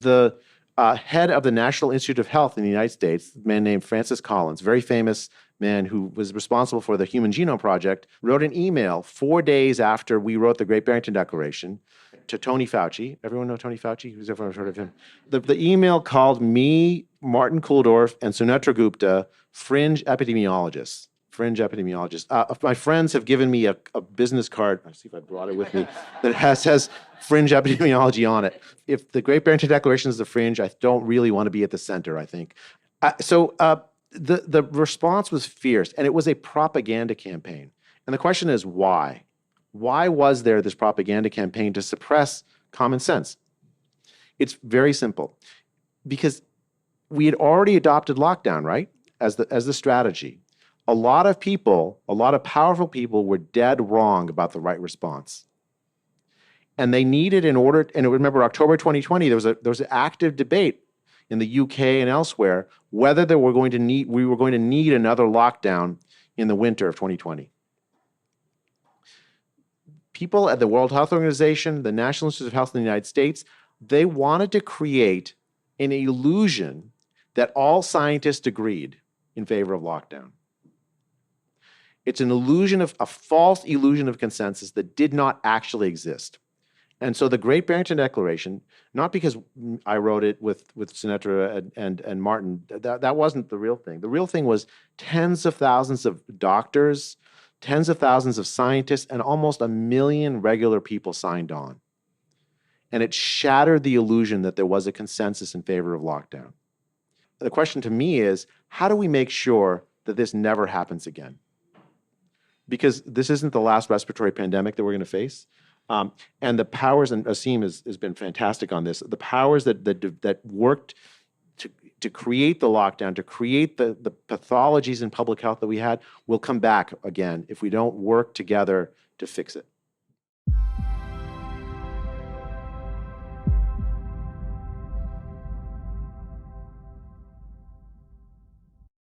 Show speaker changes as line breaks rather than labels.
The head of the National Institute of Health in the United States, a man named Francis Collins, very famous man who was responsible for the Human Genome Project, wrote an email 4 days after we wrote the Great Barrington Declaration to Tony Fauci. Everyone know Tony Fauci? Who's ever heard of him? The email called me, Martin Kulldorff, and Sunetra Gupta fringe epidemiologists. Fringe epidemiologists. My friends have given me a business card. Let's see if I brought it with me. That has fringe epidemiology on it. If the Great Barrington Declaration is the fringe, I don't really want to be at the center, I think. The response was fierce, and it was a propaganda campaign. And the question is why? Why was there this propaganda campaign to suppress common sense? It's very simple. Because we had already adopted lockdown, right, as the strategy. A lot of people, a lot of powerful people were dead wrong about the right response. And they needed in order, and remember October 2020, there was an active debate in the UK and elsewhere whether we were going to need another lockdown in the winter of 2020. People at the World Health Organization, the National Institute of Health in the United States, they wanted to create an illusion that all scientists agreed in favor of lockdown. It's an illusion of a false illusion of consensus that did not actually exist. And so the Great Barrington Declaration, not because I wrote it with Sunetra and Martin, that wasn't the real thing. The real thing was tens of thousands of doctors, tens of thousands of scientists, and almost 1 million regular people signed on. And it shattered the illusion that there was a consensus in favor of lockdown. The question to me is, how do we make sure that this never happens again? Because this isn't the last respiratory pandemic that we're going to face. And the powers, and Asim has been fantastic on this, the powers that worked to create the lockdown, to create the pathologies in public health that we had, will come back again if we don't work together to fix it.